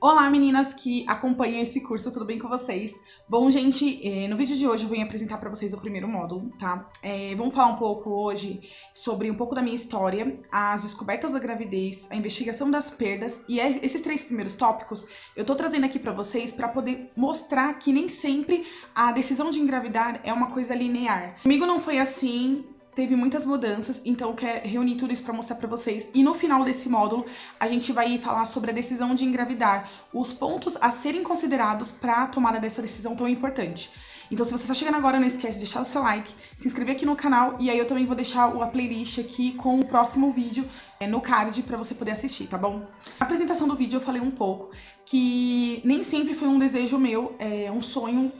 Olá, meninas que acompanham esse curso, tudo bem com vocês? Bom, gente, no vídeo de hoje eu venho apresentar para vocês o primeiro módulo, tá? Vamos falar um pouco hoje sobre um pouco da minha história, as descobertas da gravidez, a investigação das perdas e esses três primeiros tópicos eu tô trazendo aqui para vocês para poder mostrar que nem sempre a decisão de engravidar é uma coisa linear. Comigo não foi assim. Teve muitas mudanças, então eu quero reunir tudo isso para mostrar para vocês. E no final desse módulo, a gente vai falar sobre a decisão de engravidar, os pontos a serem considerados para a tomada dessa decisão tão importante. Então, se você está chegando agora, não esquece de deixar o seu like, se inscrever aqui no canal e aí eu também vou deixar a playlist aqui com o próximo vídeo no card para você poder assistir, tá bom? Na apresentação do vídeo eu falei um pouco que nem sempre foi um desejo meu, um sonho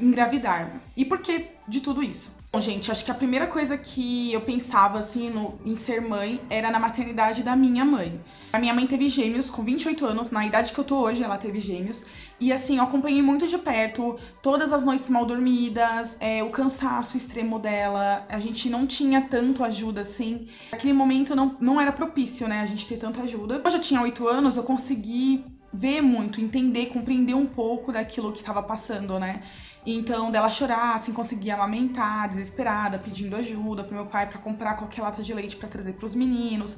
engravidar. E por que de tudo isso? Bom, gente, acho que a primeira coisa que eu pensava, assim, em ser mãe era na maternidade da minha mãe. A minha mãe teve gêmeos com 28 anos, na idade que eu tô hoje, ela teve gêmeos. E, assim, eu acompanhei muito de perto, todas as noites mal dormidas, o cansaço extremo dela. A gente não tinha tanto ajuda, assim. Naquele momento não era propício, né, a gente ter tanta ajuda. Quando eu já tinha 8 anos, eu consegui ver muito, entender, compreender um pouco daquilo que estava passando, né? Então, dela chorar, assim, conseguia amamentar, desesperada, pedindo ajuda pro meu pai pra comprar qualquer lata de leite pra trazer pros meninos.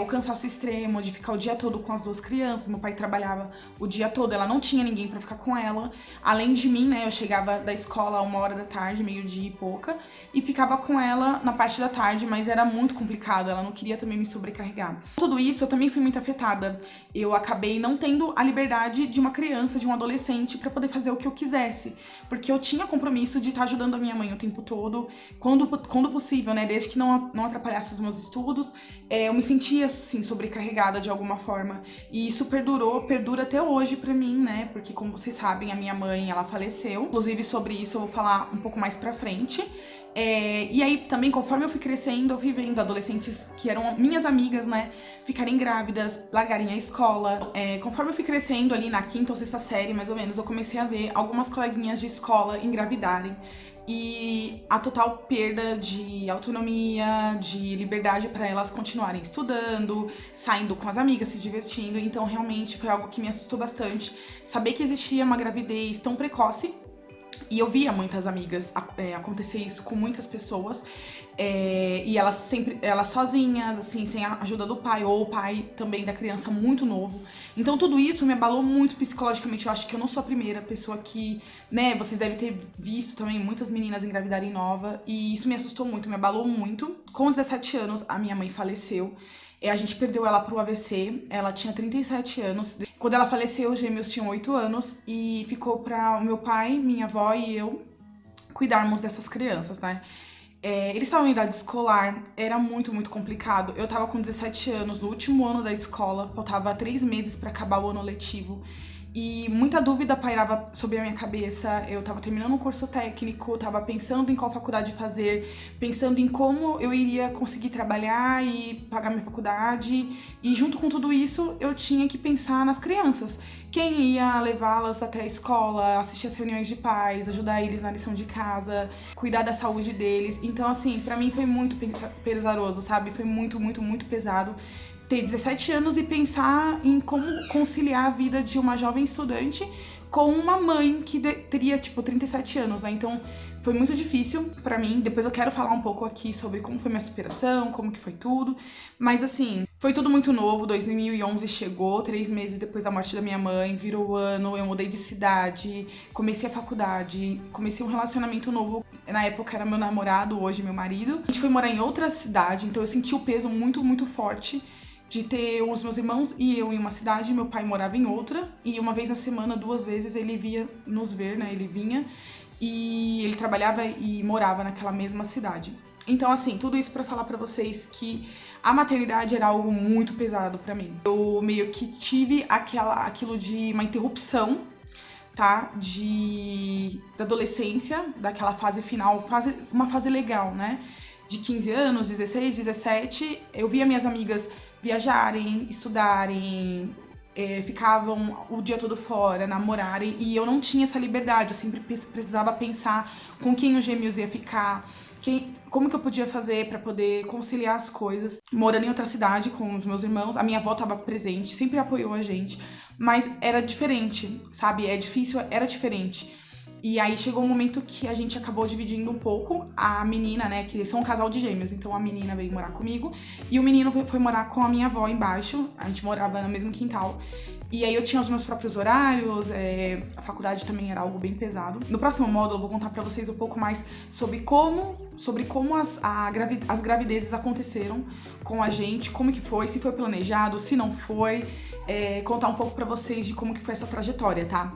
O cansaço extremo de ficar o dia todo com as duas crianças. Meu pai trabalhava o dia todo, ela não tinha ninguém pra ficar com ela. Além de mim, né, eu chegava da escola 1h da tarde, meio-dia e pouca, e ficava com ela na parte da tarde, mas era muito complicado, ela não queria também me sobrecarregar. Tudo isso, eu também fui muito afetada. Eu acabei não tendo a liberdade de uma criança, de um adolescente, pra poder fazer o que eu quisesse. Porque eu tinha compromisso de estar ajudando a minha mãe o tempo todo, quando possível, né, desde que não atrapalhasse os meus estudos. Eu me sentia, assim, sobrecarregada de alguma forma. E isso perdura até hoje pra mim, né? Porque, como vocês sabem, a minha mãe, ela faleceu. Inclusive, sobre isso eu vou falar um pouco mais pra frente. E aí, também, conforme eu fui crescendo, eu fui vendo adolescentes que eram minhas amigas, né, ficarem grávidas, largarem a escola. Conforme eu fui crescendo ali na 5ª ou 6ª série, mais ou menos, eu comecei a ver algumas coleguinhas de escola engravidarem. E a total perda de autonomia, de liberdade para elas continuarem estudando, saindo com as amigas, se divertindo. Então, realmente, foi algo que me assustou bastante. Saber que existia uma gravidez tão precoce. E eu via muitas amigas acontecer isso com muitas pessoas, e elas sozinhas, assim, sem a ajuda do pai, ou o pai também da criança muito novo. Então tudo isso me abalou muito psicologicamente. Eu acho que eu não sou a primeira pessoa que, né, vocês devem ter visto também muitas meninas engravidarem nova, e isso me assustou muito, me abalou muito. Com 17 anos, a minha mãe faleceu. A gente perdeu ela pro AVC, ela tinha 37 anos. Quando ela faleceu, os gêmeos tinham 8 anos e ficou para o meu pai, minha avó e eu cuidarmos dessas crianças, né? Eles estavam em idade escolar, era muito, muito complicado. Eu tava com 17 anos, no último ano da escola, faltava 3 meses para acabar o ano letivo. E muita dúvida pairava sobre a minha cabeça. Eu tava terminando um curso técnico, tava pensando em qual faculdade fazer, pensando em como eu iria conseguir trabalhar e pagar minha faculdade. E junto com tudo isso, eu tinha que pensar nas crianças. Quem ia levá-las até a escola, assistir as reuniões de pais, ajudar eles na lição de casa, cuidar da saúde deles. Então, assim, pra mim foi muito pesaroso, sabe? Foi muito, muito, muito pesado ter 17 anos e pensar em como conciliar a vida de uma jovem estudante com uma mãe que teria, tipo, 37 anos, né? Então, foi muito difícil pra mim. Depois eu quero falar um pouco aqui sobre como foi minha superação, como que foi tudo. Mas, assim, foi tudo muito novo. 2011 chegou, 3 meses depois da morte da minha mãe, virou o ano, eu mudei de cidade, comecei a faculdade, comecei um relacionamento novo. Na época era meu namorado, hoje meu marido. A gente foi morar em outra cidade, então eu senti o peso muito, muito forte de ter os meus irmãos e eu em uma cidade, meu pai morava em outra, e uma vez na semana, 2 vezes, ele via nos ver, né, ele vinha, e ele trabalhava e morava naquela mesma cidade. Então, assim, tudo isso pra falar pra vocês que a maternidade era algo muito pesado pra mim. Eu meio que tive aquilo de uma interrupção, tá, da adolescência, daquela fase final, uma fase legal, né, de 15 anos, 16, 17, eu via minhas amigas viajarem, estudarem, ficavam o dia todo fora, namorarem, e eu não tinha essa liberdade. Eu sempre precisava pensar com quem os gêmeos ia ficar, como que eu podia fazer pra poder conciliar as coisas. Morando em outra cidade com os meus irmãos, a minha avó tava presente, sempre apoiou a gente, mas era diferente, sabe? É difícil, era diferente. E aí chegou um momento que a gente acabou dividindo um pouco. A menina, né, que são um casal de gêmeos, então a menina veio morar comigo e o menino foi morar com a minha avó embaixo. A gente morava no mesmo quintal. E aí eu tinha os meus próprios horários, a faculdade também era algo bem pesado. No próximo módulo eu vou contar pra vocês um pouco mais sobre como as gravidezes aconteceram com a gente, como que foi, se foi planejado, se não foi, contar um pouco pra vocês de como que foi essa trajetória, tá?